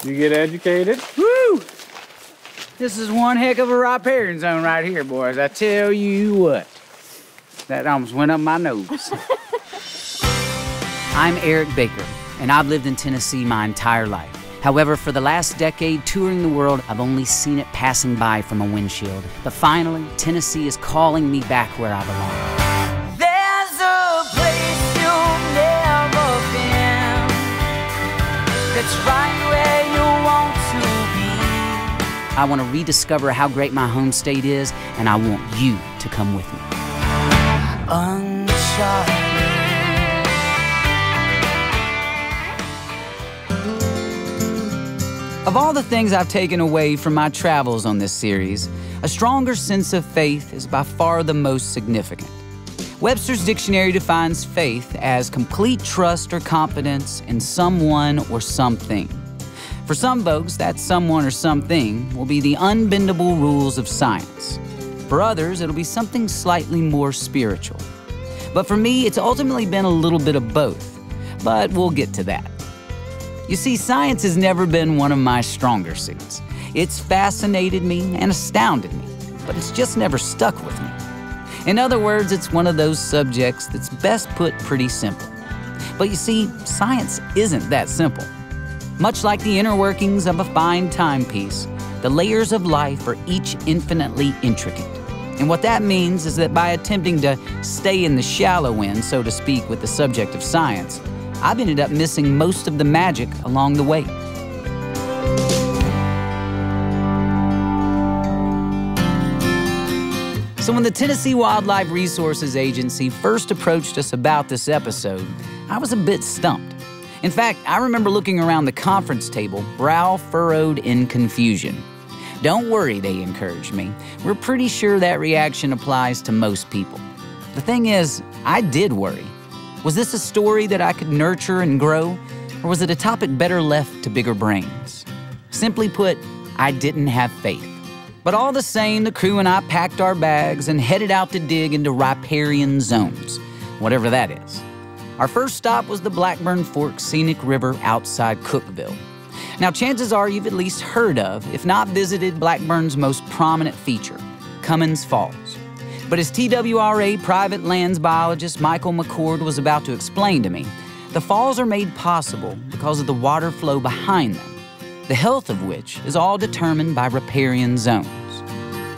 You get educated? Woo! This is one heck of a riparian zone right here, boys. I tell you what. That almost went up my nose. I'm Erick Baker, and I've lived in Tennessee my entire life. However, for the last decade, touring the world, I've only seen it passing by from a windshield. But finally, Tennessee is calling me back where I belong. There's a place you've never been that's right where you want to be. I want to rediscover how great my home state is, and I want you to come with me. Uncharted. Of all the things I've taken away from my travels on this series, a stronger sense of faith is by far the most significant. Webster's dictionary defines faith as complete trust or confidence in someone or something. For some folks, that someone or something will be the unbendable rules of science. For others, it'll be something slightly more spiritual. But for me, it's ultimately been a little bit of both. But we'll get to that. You see, science has never been one of my stronger suits. It's fascinated me and astounded me, but it's just never stuck with me. In other words, it's one of those subjects that's best put pretty simple. But you see, science isn't that simple. Much like the inner workings of a fine timepiece, the layers of life are each infinitely intricate. And what that means is that by attempting to stay in the shallow end, so to speak, with the subject of science, I've ended up missing most of the magic along the way. So when the Tennessee Wildlife Resources Agency first approached us about this episode, I was a bit stumped. In fact, I remember looking around the conference table, brow furrowed in confusion. Don't worry, they encouraged me. We're pretty sure that reaction applies to most people. The thing is, I did worry. Was this a story that I could nurture and grow, or was it a topic better left to bigger brains? Simply put, I didn't have faith. But all the same, the crew and I packed our bags and headed out to dig into riparian zones, whatever that is. Our first stop was the Blackburn Fork Scenic River outside Cookeville. Now, chances are you've at least heard of, if not visited, Blackburn's most prominent feature, Cummins Falls. But as TWRA private lands biologist Michael McCord was about to explain to me, the falls are made possible because of the water flow behind them, the health of which is all determined by riparian zones.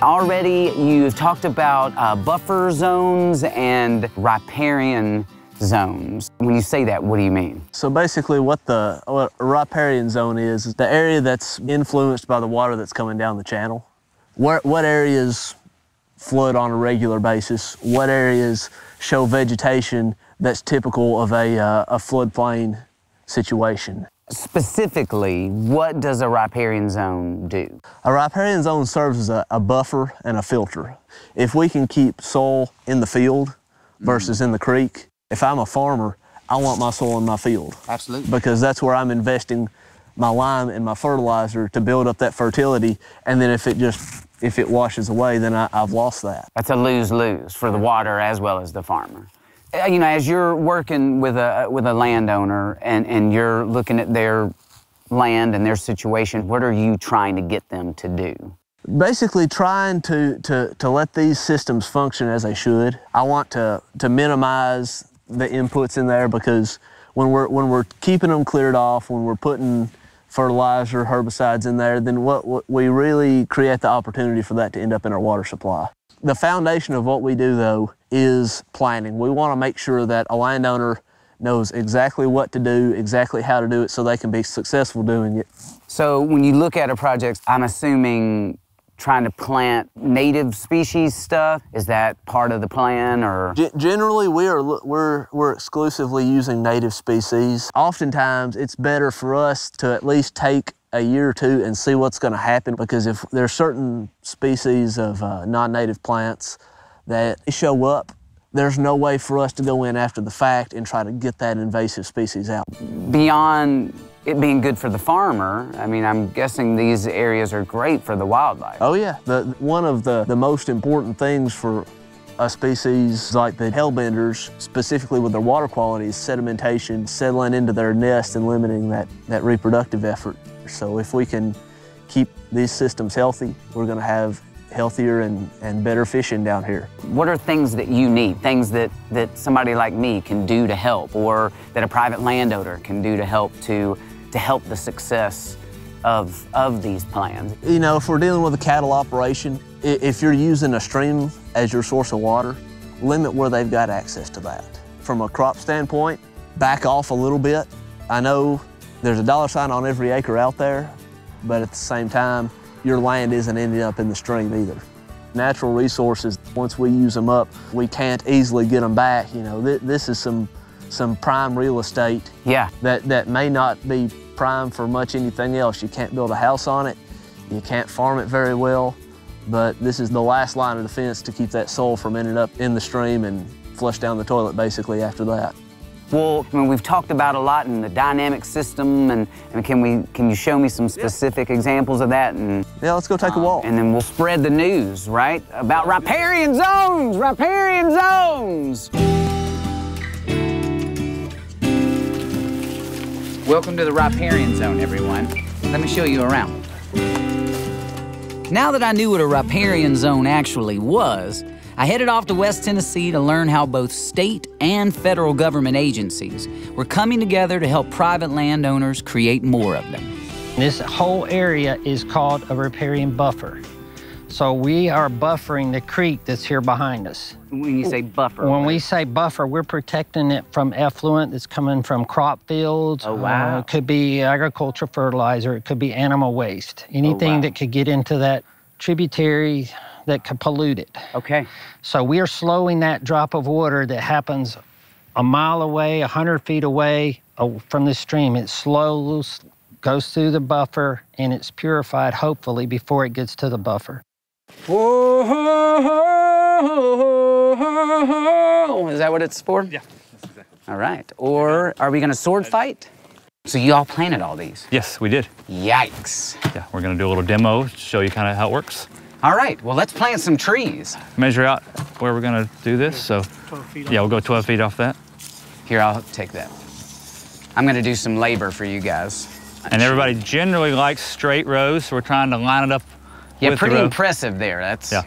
Already you've talked about buffer zones and riparian zones. When you say that, what do you mean? So basically what a riparian zone is the area that's influenced by the water that's coming down the channel. What areas flood on a regular basis, what areas show vegetation that's typical of a floodplain situation. Specifically, what does a riparian zone do? A riparian zone serves as a buffer and a filter. If we can keep soil in the field versus in the creek, if I'm a farmer, I want my soil in my field. Absolutely. Because that's where I'm investing my lime and my fertilizer to build up that fertility, and then if it washes away, then I've lost that. That's a lose-lose for the water as well as the farmer. You know, as you're working with a landowner and you're looking at their land and their situation, what are you trying to get them to do? Basically trying to let these systems function as they should. I want to minimize the inputs in there, because when we're keeping them cleared off, when we're putting fertilizer, herbicides in there, then we really create the opportunity for that to end up in our water supply. The foundation of what we do, though, is planning. We want to make sure that a landowner knows exactly what to do, exactly how to do it, so they can be successful doing it. So when you look at a project, I'm assuming trying to plant native species stuff, is that part of the plan, or? Generally, we're exclusively using native species. Oftentimes, it's better for us to at least take a year or two and see what's going to happen, because if there's certain species of non-native plants that show up, there's no way for us to go in after the fact and try to get that invasive species out. Beyond it being good for the farmer, I mean, I'm guessing these areas are great for the wildlife. Oh yeah, one of the most important things for a species like the hellbenders, specifically with their water quality, is sedimentation, settling into their nest and limiting that reproductive effort. years. So if we can keep these systems healthy, we're gonna have healthier and better fishing down here. What are things that you need, things that somebody like me can do to help, or that a private landowner can do to help the success of these plans? You know, if we're dealing with a cattle operation, if you're using a stream as your source of water, limit where they've got access to that. From a crop standpoint, back off a little bit. I know there's a dollar sign on every acre out there, but at the same time, your land isn't ending up in the stream either. Natural resources, once we use them up, we can't easily get them back. You know, this is some prime real estate. Yeah. That may not be prime for much anything else. You can't build a house on it, you can't farm it very well, but this is the last line of defense to keep that soil from ending up in the stream and flush down the toilet basically after that. Well, I mean, we've talked about a lot in the dynamic system, and can you show me some specific examples of that? And yeah, let's go take a walk. And then we'll spread the news, right? About riparian zones, riparian zones! Welcome to the riparian zone, everyone. Let me show you around. Now that I knew what a riparian zone actually was, I headed off to West Tennessee to learn how both state and federal government agencies were coming together to help private landowners create more of them. This whole area is called a riparian buffer. So we are buffering the creek that's here behind us. When you say buffer? When we say buffer, we're protecting it from effluent that's coming from crop fields. Oh, wow. It could be agricultural fertilizer, it could be animal waste. Anything that could get into that tributary that could pollute it. Okay. So we are slowing that drop of water that happens a mile away, 100 feet away from the stream. It slowly goes through the buffer and it's purified, hopefully, before it gets to the buffer. Whoa, is that what it's for? Yeah, that's exactly. All right. Or are we gonna sword fight? So you all planted all these? Yes, we did. Yikes. Yeah, we're gonna do a little demo to show you kind of how it works. All right, well, let's plant some trees. Measure out where we're gonna do this, so. 12 feet yeah, we'll go 12 feet off that. Here, I'll take that. I'm gonna do some labor for you guys. And everybody generally likes straight rows, so we're trying to line it up Yeah, with pretty the row. impressive there. That's. Yeah.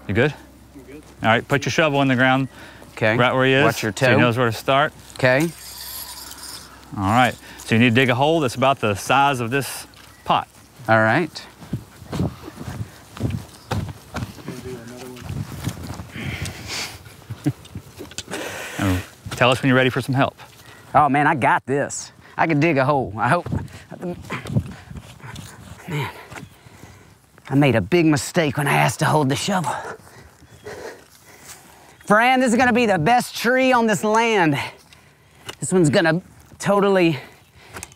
You good? I'm good. All right, put your shovel in the ground. Okay. Right where he is. Watch your toe. So he knows where to start. Okay. All right, so you need to dig a hole that's about the size of this pot. All right. And tell us when you're ready for some help. Oh man, I got this. I can dig a hole. I hope. Man, I made a big mistake when I asked to hold the shovel. Fran, this is gonna be the best tree on this land. This one's gonna totally,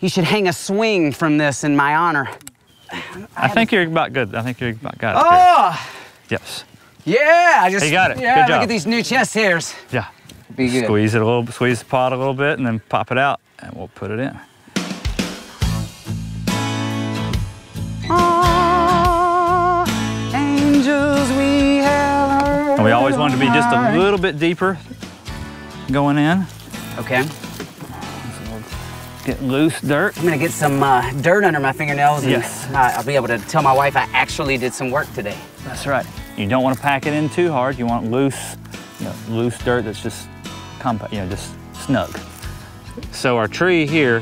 you should hang a swing from this in my honor. I think you're about good. I think you're about got it. Oh! Good. Yes. Yeah, I just. You got it. Yeah, Good look job. at these new chest hairs. Yeah. Be good. Squeeze it a little, squeeze the pot a little bit, and then pop it out, and we'll put it in. Oh, angels we have heard. And we always want it to be just a little bit deeper going in. Okay. Get loose dirt. I'm gonna get some dirt under my fingernails, and Yes. I'll be able to tell my wife I actually did some work today. That's right. You don't want to pack it in too hard. You want loose, loose dirt that's just compact, just snug. So our tree here,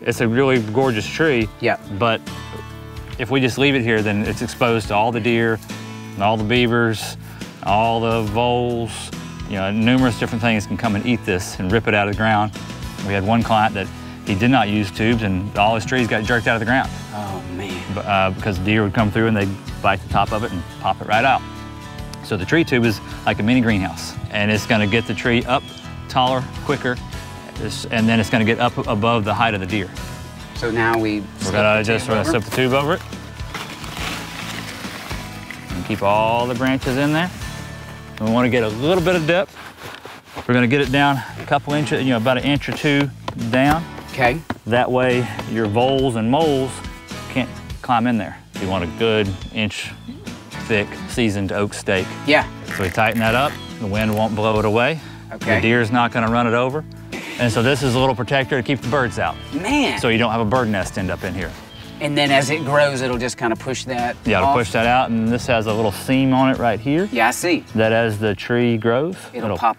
it's a really gorgeous tree. Yeah. But if we just leave it here, then it's exposed to all the deer, and all the beavers, all the voles, numerous different things can come and eat this and rip it out of the ground. We had one client that he did not use tubes, and all his trees got jerked out of the ground. Oh man. Because deer would come through and they'd bite the top of it and pop it right out. So the tree tube is like a mini greenhouse, and it's gonna get the tree up taller, quicker, and then it's gonna get up above the height of the deer. So now we're gonna slip the tube over it. And keep all the branches in there. And we wanna get a little bit of depth. We're gonna get it down a couple inches, about an inch or two down. Okay. That way your voles and moles can't climb in there. You want a good inch thick seasoned oak stake. Yeah. So we tighten that up, the wind won't blow it away. Okay. The deer's not gonna run it over. And so this is a little protector to keep the birds out. Man. So you don't have a bird nest end up in here. And then as it grows, it'll just kind of push that Yeah, it'll off. push that out, and this has a little seam on it right here. Yeah, I see. That as the tree grows, It'll pop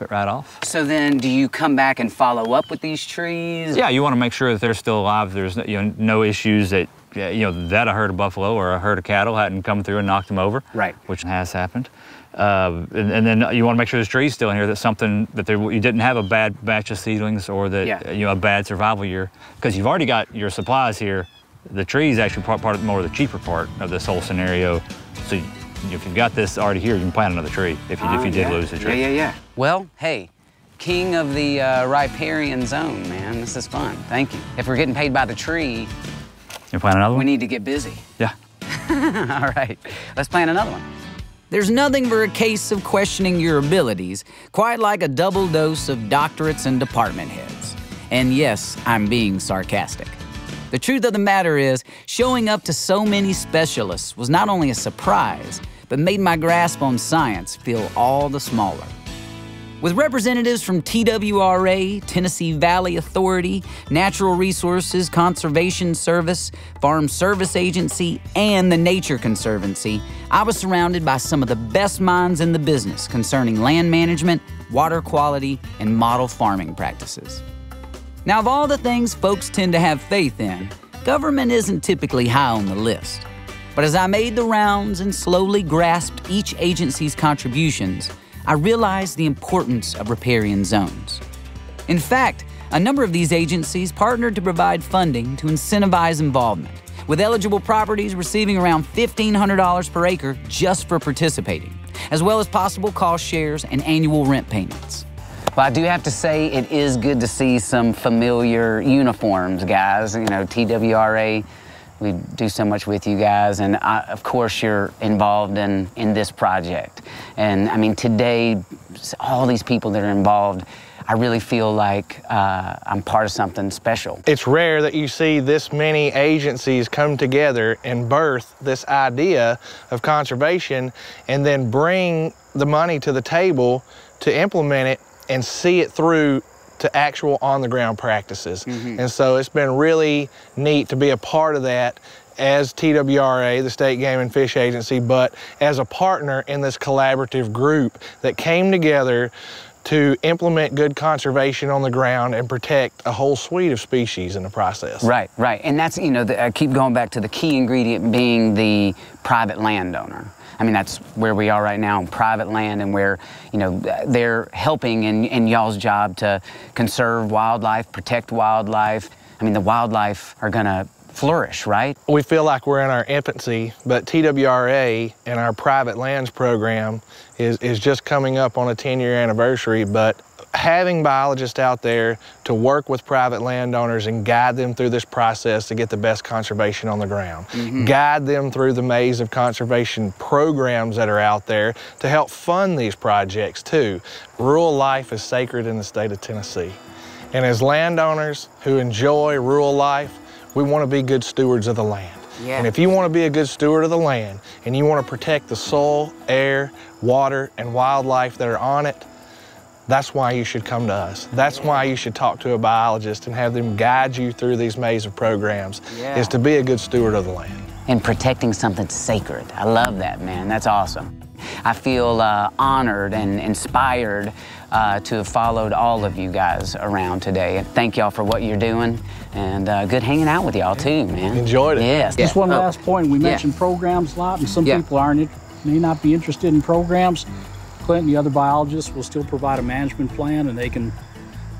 it right off. So then do you come back and follow up with these trees? Yeah, you want to make sure that they're still alive. There's no issues that that a herd of buffalo or a herd of cattle hadn't come through and knocked them over. Right. Which has happened. And then you want to make sure there's trees still in here. That's something that you didn't have a bad batch of seedlings or that a bad survival year, because you've already got your supplies here. The tree is actually part of more of the cheaper part of this whole scenario. So if you've got this already here, you can plant another tree if you did lose the tree. Yeah. Well, hey, king of the riparian zone, man. This is fun. Thank you. If we're getting paid by the tree, you plant another one? We need to get busy. Yeah. All right, let's plant another one. There's nothing for a case of questioning your abilities quite like a double dose of doctorates and department heads. And yes, I'm being sarcastic. The truth of the matter is, showing up to so many specialists was not only a surprise, but made my grasp on science feel all the smaller. With representatives from TWRA, Tennessee Valley Authority, Natural Resources Conservation Service, Farm Service Agency, and the Nature Conservancy, I was surrounded by some of the best minds in the business concerning land management, water quality, and model farming practices. Now, of all the things folks tend to have faith in, government isn't typically high on the list. But as I made the rounds and slowly grasped each agency's contributions, I realized the importance of riparian zones. In fact, a number of these agencies partnered to provide funding to incentivize involvement, with eligible properties receiving around $1,500 per acre just for participating, as well as possible cost shares and annual rent payments. Well, I do have to say it is good to see some familiar uniforms, guys. You know, TWRA, we do so much with you guys, and of course you're involved in this project. And I mean, today, all these people that are involved, I really feel like I'm part of something special. It's rare that you see this many agencies come together and birth this idea of conservation and then bring the money to the table to implement it and see it through to actual on-the-ground practices. And so it's been really neat to be a part of that as TWRA, the State Game and Fish Agency, but as a partner in this collaborative group that came together to implement good conservation on the ground and protect a whole suite of species in the process. Right. And that's, I keep going back to the key ingredient being the private landowner. I mean, that's where we are right now, on private land, and where, they're helping in y'all's job to conserve wildlife, protect wildlife. I mean, the wildlife are gonna flourish, right? We feel like we're in our infancy, but TWRA and our private lands program is just coming up on a 10-year anniversary, but having biologists out there to work with private landowners and guide them through this process to get the best conservation on the ground. Guide them through the maze of conservation programs that are out there to help fund these projects too. Rural life is sacred in the state of Tennessee. And as landowners who enjoy rural life, we want to be good stewards of the land. And if you want to be a good steward of the land and you want to protect the soil, air, water, and wildlife that are on it, that's why you should come to us. That's why you should talk to a biologist and have them guide you through these maze of programs, is to be a good steward of the land. And protecting something sacred. I love that, man. That's awesome. I feel honored and inspired to have followed all of you guys around today. Thank y'all for what you're doing, and good hanging out with y'all too, man. Enjoyed it. Yes. Just one last point. We mentioned programs a lot, and some people may not be interested in programs. Clint and the other biologists will still provide a management plan, and they can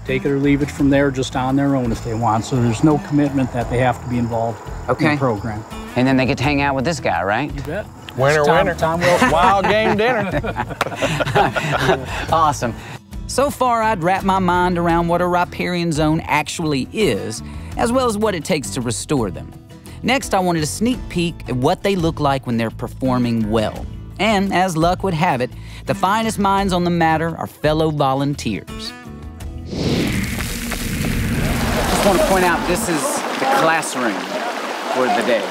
take it or leave it from there just on their own if they want. So there's no commitment that they have to be involved in the program. And then they get to hang out with this guy, right? You bet. Winner, winner. Time well Wild game dinner. Awesome. So far, I'd wrapped my mind around what a riparian zone actually is, as well as what it takes to restore them. Next, I wanted a sneak peek at what they look like when they're performing well. And as luck would have it, the finest minds on the matter are fellow volunteers. Just want to point out, this is the classroom for the day.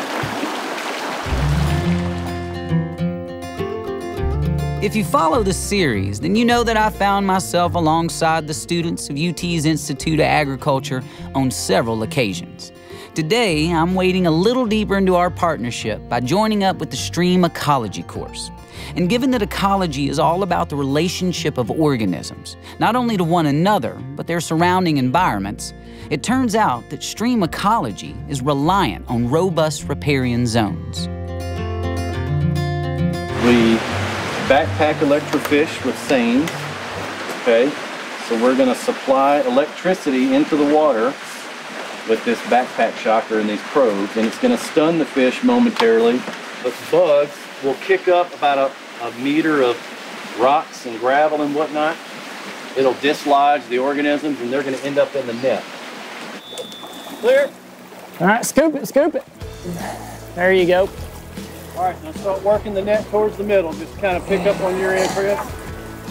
If you follow the series, then you know that I found myself alongside the students of UT's Institute of Agriculture on several occasions. Today, I'm wading a little deeper into our partnership by joining up with the Stream Ecology course. And given that ecology is all about the relationship of organisms, not only to one another, but their surrounding environments, it turns out that stream ecology is reliant on robust riparian zones. We backpack electrofish with seines, okay? So we're gonna supply electricity into the water with this backpack shocker and these probes, and it's gonna stun the fish momentarily. The bugs will kick up about a meter of rocks and gravel and whatnot. It'll dislodge the organisms and they're gonna end up in the net. Clear? All right, scoop it, scoop it. There you go. All right, now start working the net towards the middle. Just kind of pick up on your end, Chris.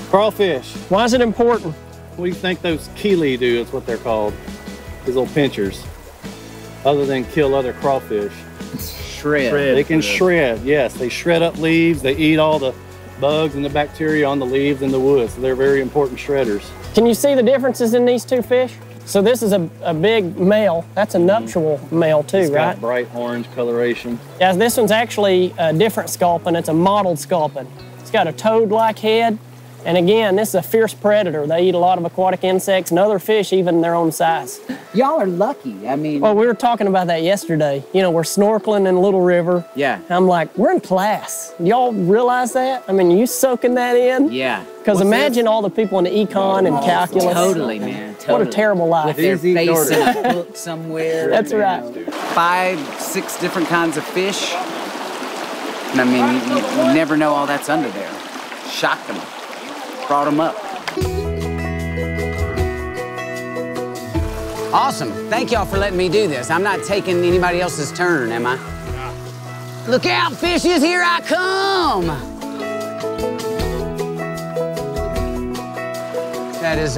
Crawfish. Why is it important? What do you think those chelae do is what they're called? These little pinchers. Other than kill other crawfish. Shred. They can shred, yes. They shred up leaves. They eat all the bugs and the bacteria on the leaves in the woods. So they're very important shredders. Can you see the differences in these two fish? So this is a big male. That's a nuptial male too, It's right? got bright orange coloration. Yeah, this one's actually a different sculpin. It's a mottled sculpin. It's got a toad-like head. And again, this is a fierce predator. They eat a lot of aquatic insects and other fish, even their own size. Y'all are lucky. I mean... Well, we were talking about that yesterday. You know, we're snorkeling in Little River. Yeah. I'm like, we're in class. Y'all realize that? I mean, you soaking that in? Yeah. Because imagine all the people in the econ and calculus. Totally, man. Totally. What a terrible life. With their face in a book somewhere. That's right. 5, 6 different kinds of fish. And I mean, you never know all that's under there. Shocked them. Brought them up. Awesome. Thank y'all for letting me do this. I'm not taking anybody else's turn, am I? Look out, fishes, here I come! That is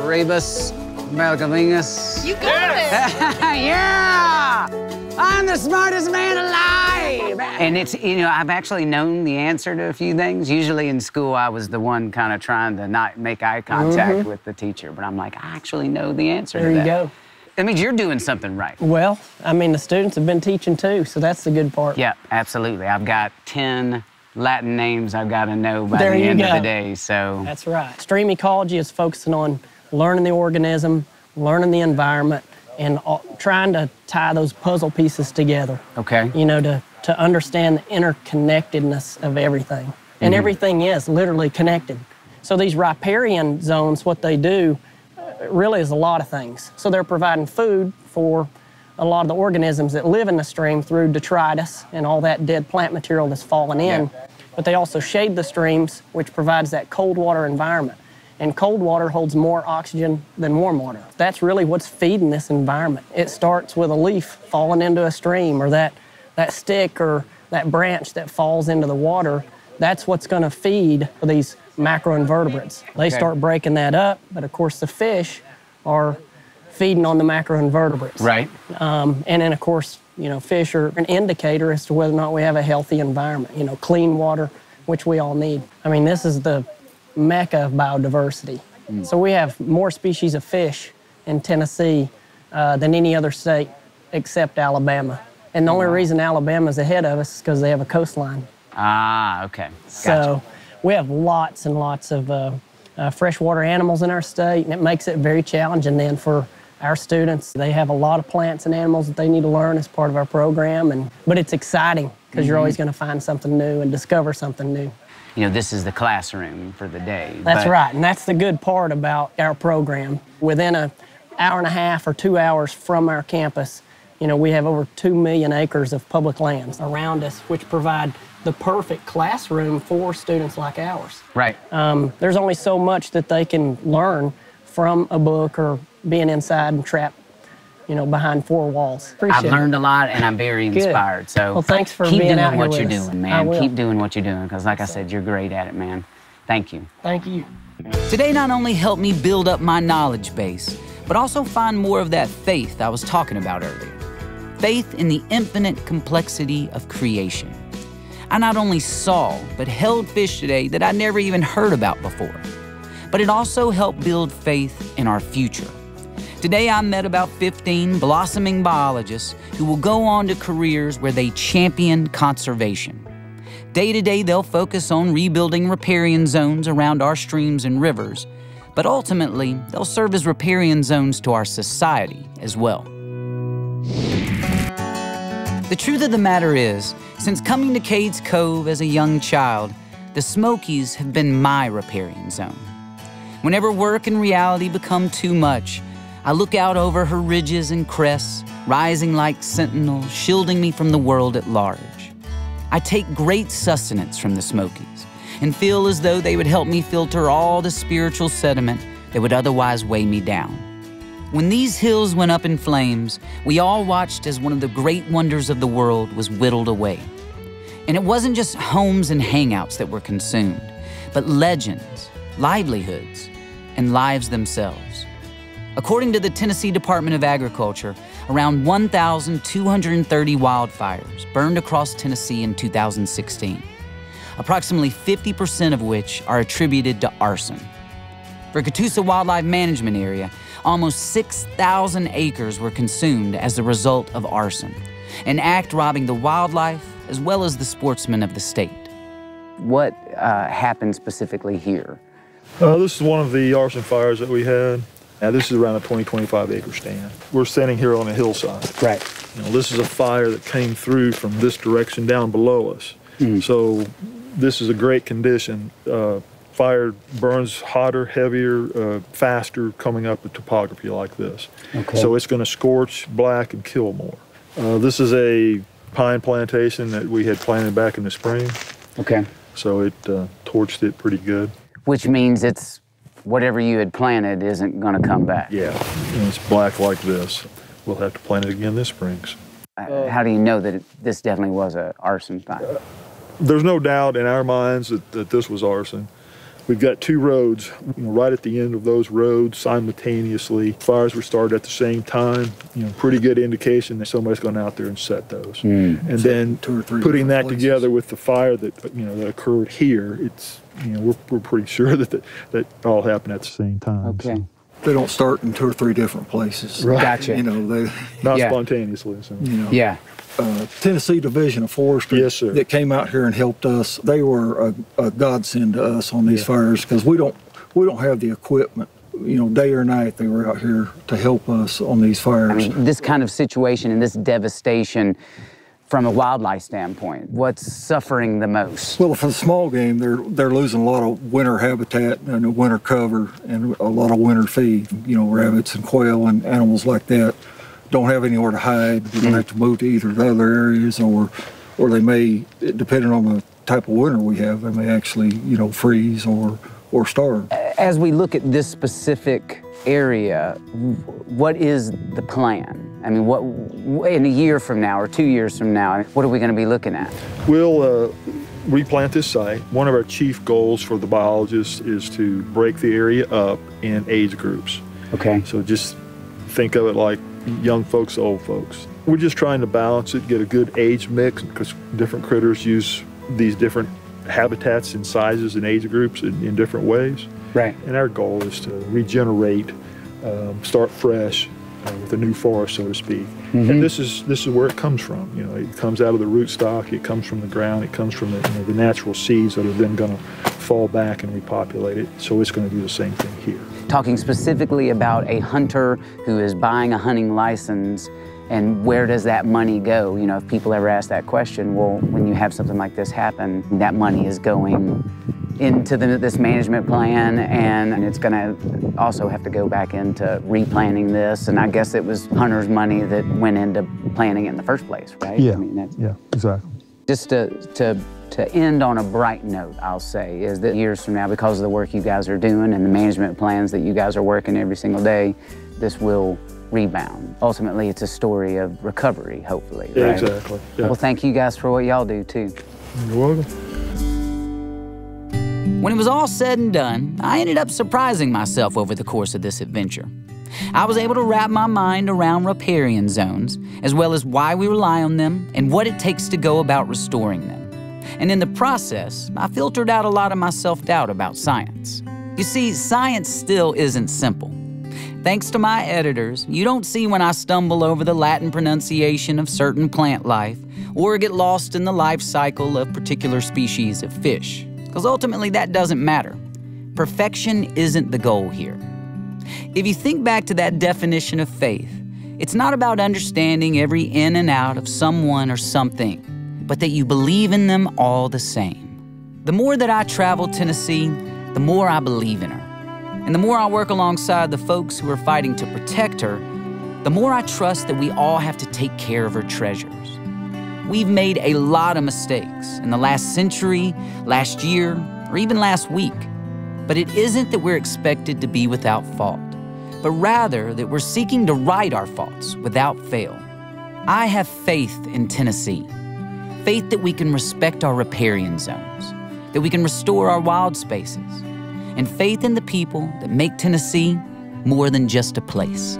Rebus malgamingus. You got it! Yeah! I'm the smartest man alive! And it's, you know, I've actually known the answer to a few things. Usually in school, I was the one kind of trying to not make eye contact with the teacher, but I'm like, I actually know the answer to that. There you go. That means you're doing something right. Well, I mean, the students have been teaching too, so that's the good part. Yeah, absolutely. I've got 10 Latin names I've got to know by There the you end go. of the day, so. That's right. Stream ecology is focusing on learning the organism, learning the environment, and trying to tie those puzzle pieces together. Okay. You know, to understand the interconnectedness of everything. And everything is literally connected. So these riparian zones, what they do really is a lot of things. So they're providing food for a lot of the organisms that live in the stream through detritus and all that dead plant material that's fallen in. Yeah. But they also shade the streams, which provides that cold water environment. And cold water holds more oxygen than warm water. That's really what's feeding this environment. It starts with a leaf falling into a stream, or that stick or that branch that falls into the water. That's what's gonna feed these macroinvertebrates. They start breaking that up, but of course the fish are feeding on the macroinvertebrates. Right. And then of course, you know, fish are an indicator as to whether or not we have a healthy environment. You know, clean water, which we all need. I mean, this is the mecca of biodiversity. So we have more species of fish in Tennessee than any other state except Alabama. And the only reason Alabama's ahead of us is because they have a coastline. Ah, okay. Gotcha. So we have lots and lots of freshwater animals in our state, and it makes it very challenging then for our students. They have a lot of plants and animals that they need to learn as part of our program, but it's exciting because you're always going to find something new and discover something new. You know, this is the classroom for the day. That's right, and that's the good part about our program. Within an hour and a half or 2 hours from our campus, you know, we have over 2 million acres of public lands around us, which provide the perfect classroom for students like ours. Right. There's only so much that they can learn from a book or being inside and trapped, you know, behind 4 walls. Appreciate I've learned a lot, and I'm very inspired. So well, thanks for keep being doing out here what with you're us. doing, I man. will. Keep doing what you're doing, because like I said, you're great at it, man. Thank you. Thank you. Today not only helped me build up my knowledge base, but also find more of that faith I was talking about earlier. Faith in the infinite complexity of creation. I not only saw, but held fish today that I never even heard about before. But it also helped build faith in our future. Today I met about 15 blossoming biologists who will go on to careers where they champion conservation. Day to day, they'll focus on rebuilding riparian zones around our streams and rivers, but ultimately, they'll serve as riparian zones to our society as well. The truth of the matter is, since coming to Cades Cove as a young child, the Smokies have been my riparian zone. Whenever work and reality become too much, I look out over her ridges and crests, rising like sentinels, shielding me from the world at large. I take great sustenance from the Smokies and feel as though they would help me filter all the spiritual sediment that would otherwise weigh me down. When these hills went up in flames, we all watched as one of the great wonders of the world was whittled away. And it wasn't just homes and hangouts that were consumed, but legends, livelihoods, and lives themselves. According to the Tennessee Department of Agriculture, around 1,230 wildfires burned across Tennessee in 2016, approximately 50% of which are attributed to arson. For Catoosa Wildlife Management Area, almost 6,000 acres were consumed as a result of arson, an act robbing the wildlife as well as the sportsmen of the state. What happened specifically here? This is one of the arson fires that we had. Now, this is around a 25 acre stand. We're standing here on a hillside. Right. You know, this is a fire that came through from this direction down below us. So this is a great condition. Fire burns hotter, heavier, faster coming up a topography like this. Okay. So it's going to scorch, black, and kill more. This is a pine plantation that we had planted back in the spring. Okay. So it torched it pretty good. Which means it's whatever you had planted isn't going to come back. Yeah, and it's black like this. We'll have to plant it again this spring. How do you know that this definitely was an arson fire? There's no doubt in our minds that this was arson. We've got two roads, right at the end of those roads simultaneously. Fires were started at the same time. Pretty good indication that somebody's gone out there and set those. And then putting that together with the fire that that occurred here, it's we're pretty sure that all happened at the same time. Okay. So. They don't start in 2 or 3 different places. Right. Gotcha. They not spontaneously. So. Yeah. Tennessee Division of Forestry that came out here and helped us. They were a godsend to us on these fires because we don't have the equipment. Day or night they were out here to help us on these fires. I mean, this kind of situation and this devastation from a wildlife standpoint, what's suffering the most? Well, for the small game, they're losing a lot of winter habitat and winter cover and a lot of winter feed. Rabbits and quail and animals like that don't have anywhere to hide. They're going to have to move to either the other areas or they may, depending on the type of winter we have, they may actually, freeze or starve. As we look at this specific area, what is the plan? I mean, what in a year from now or 2 years from now, what are we going to be looking at? We'll replant this site. One of our chief goals for the biologists is to break the area up in age groups. Okay. So just think of it like young folks, old folks. We're just trying to balance it, get a good age mix because different critters use these different habitats and sizes and age groups in different ways. Right. And our goal is to regenerate, start fresh with a new forest, so to speak. And this is where it comes from. It comes out of the rootstock, it comes from the ground, it comes from the natural seeds that are then going to fall back and repopulate it. So it's going to do the same thing here. Talking specifically about a hunter who is buying a hunting license, and where does that money go? If people ever ask that question, well, when you have something like this happen, that money is going into this management plan, and it's going to also have to go back into replanting this. And I guess it was hunters' money that went into planning it in the first place, right? Yeah, I mean, yeah, exactly. Just to end on a bright note, I'll say, is that years from now, because of the work you guys are doing and the management plans that you guys are working every single day, this will rebound. Ultimately, it's a story of recovery, hopefully, right? Exactly. Yeah. Well, thank you guys for what y'all do, too. You're welcome. When it was all said and done, I ended up surprising myself over the course of this adventure. I was able to wrap my mind around riparian zones, as well as why we rely on them and what it takes to go about restoring them. And in the process, I filtered out a lot of my self-doubt about science. You see, science still isn't simple. Thanks to my editors, you don't see when I stumble over the Latin pronunciation of certain plant life or get lost in the life cycle of particular species of fish, because ultimately that doesn't matter. Perfection isn't the goal here. If you think back to that definition of faith, it's not about understanding every in and out of someone or something, but that you believe in them all the same. The more that I travel Tennessee, the more I believe in her. And the more I work alongside the folks who are fighting to protect her, the more I trust that we all have to take care of her treasures. We've made a lot of mistakes in the last century, last year, or even last week. But it isn't that we're expected to be without fault, but rather that we're seeking to right our faults without fail. I have faith in Tennessee, faith that we can respect our riparian zones, that we can restore our wild spaces, and faith in the people that make Tennessee more than just a place.